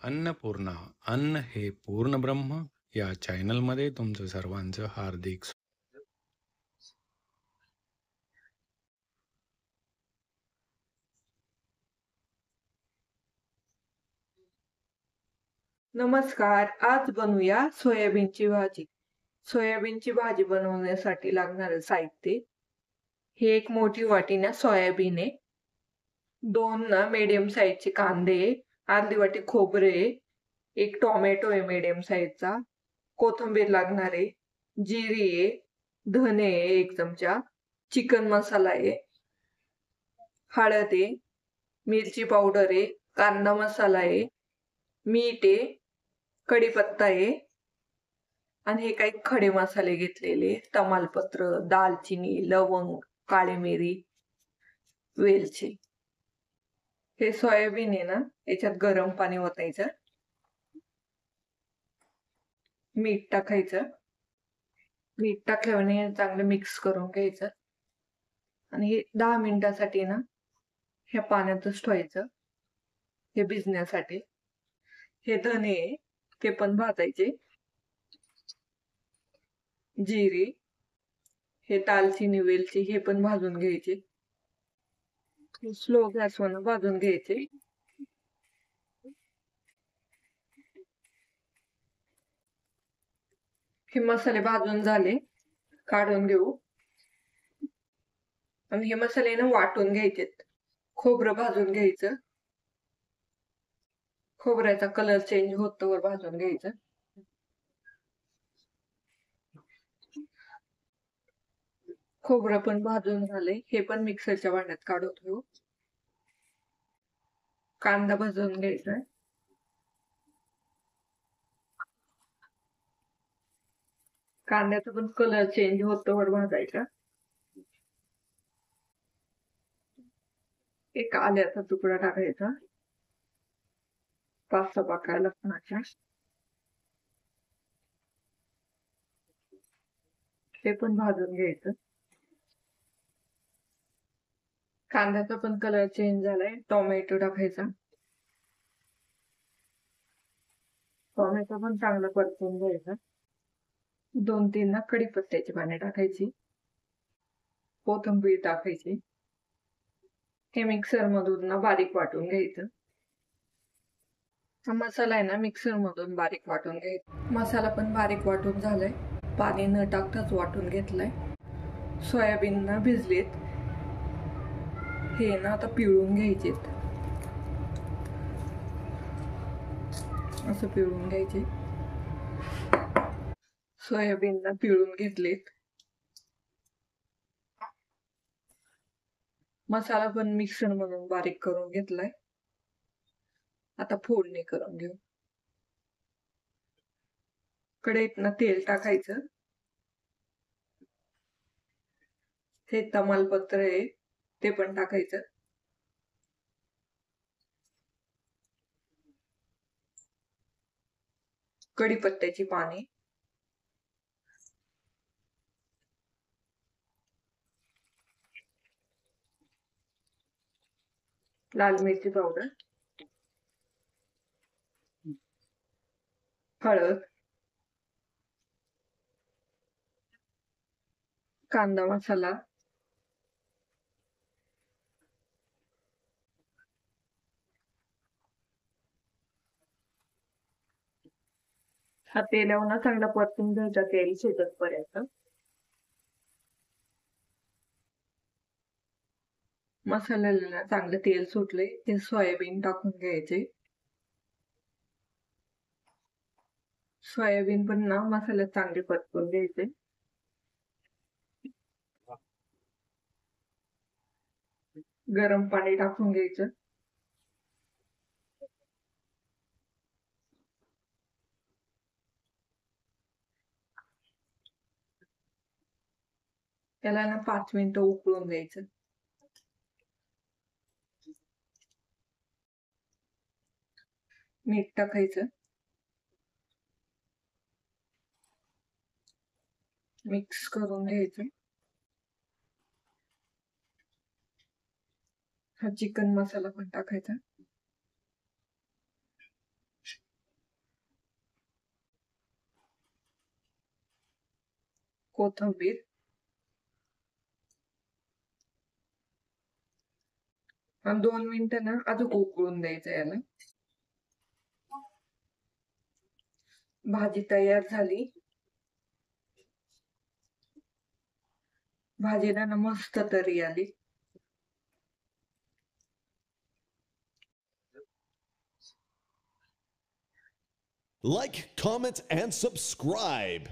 अन्नपूर्णा अन्न हे पूर्ण ब्रह्म या चॅनलमध्ये तुमचं सर्वांचं हार्दिक नमस्कार. आज बनवूया सोयाबीनची भाजी. सोयाबीनची भाजी बनवण्यासाठी लागणारं साहित्य ही एक मोठी वाटी ना सोयाबीन आहे, 2 ना मीडियम साईजचे कांदे, अर्धी वाटी खोबरे, एक टोमॅटो आहे मीडियम साईजचा, कोथिंबीर लागणार आहे, जिरी आहे, धने आहे 1 चमचा, चिकन मसाला आहे, हळद आहे, मिरची पावडर आहे, कांदा मसाला आहे, मीठ आहे, कढीपत्ता आहे आणि हे काही खडे मसाले घेतलेले, तमालपत्र, दालचिनी, लवंग, काळी मिरी, वेलची. हे सोयाबीन आहे ना, याच्यात गरम पाणी ओतायचं, मीठ टाकायचं, मीठ टाकल्याने चांगलं मिक्स करून घ्यायचं आणि हे 10 मिनिटासाठी ना ह्या पाण्यातच ठेवायचं, हे भिजण्यासाठी. हे धने ते पण भाजायचे, जिरे, हे दालचिनी, वेलची हे पण भाजून घ्यायचे, स्लो गॅसवर भाजून घ्यायचे. हे मसाले भाजून झाले, काढून घेऊ आणि हे मसाले ना वाटून घ्यायचेत. खोबरं भाजून घ्यायचं, खोबऱ्याचा कलर चेंज होतोवर भाजून घ्यायचं. खोबरं पण भाजून झाले, हे पण मिक्सरच्या भांड्यात काढून घेऊ. कांदा भाजून घ्यायचा, कांद्याचा पण कलर चेंज होतोवर भाजायचा. एक आल्याचा तुकडा टाकायचा, 5-6 पाकळ्या लसणाच्या, ते पण भाजून घ्यायचं. कांद्याचा पण कलर चेंज झालाय, टोमॅटो टाकायचा, टोमॅटो पण चांगलं परतून घ्यायचा. 2-3 ना कढीपत्त्याची पाने टाकायची, कोथिंबीर टाकायची. हे मिक्सर मधून ना बारीक वाटून घ्यायचं. हा मसाला आहे ना मिक्सर मधून बारीक वाटून घ्यायचा. मसाला पण बारीक वाटून झालाय, पाणी न टाकताच वाटून घेतलंय. सोयाबीन ना भिजलेत, हे ना आता पिळून घ्यायचेत, असं पिळून घ्यायचे. सोयाबीन ना पिळून घेतलेत. मसाला पण मिक्सर मधून बारीक करून घेतलाय. आता फोडणी करून घेऊ. कढईत ना तेल टाकायचं, हे तमालपत्र आहे ते पण टाकायचं. कढीपत्त्याची पाने, लाल मिरची पावडर, हळद, कांदा मसाला, हा तेलावर ना चांगला परतून घ्यायचा तेल सुटतपर्यंत. मसाल्याला चांगलं तेल सुटले, ते सोयाबीन टाकून घ्यायचे. सोयाबीन पण ना मसाल्यात चांगले परतून घ्यायचे. गरम पाणी टाकून घ्यायचं. त्याला ना 5 मिनिटं उकळून द्यायचं. मीठ टाकायचं, मिक्स करून घ्यायचं. हा चिकन मसाला पण टाकायचा. कोथिंबीर, आणि 2 मिनिटं ना अजून उकळून द्यायचं याला. भाजी तयार झाली. भाजीला ना मस्त तर्री आली. Like, comment, and subscribe.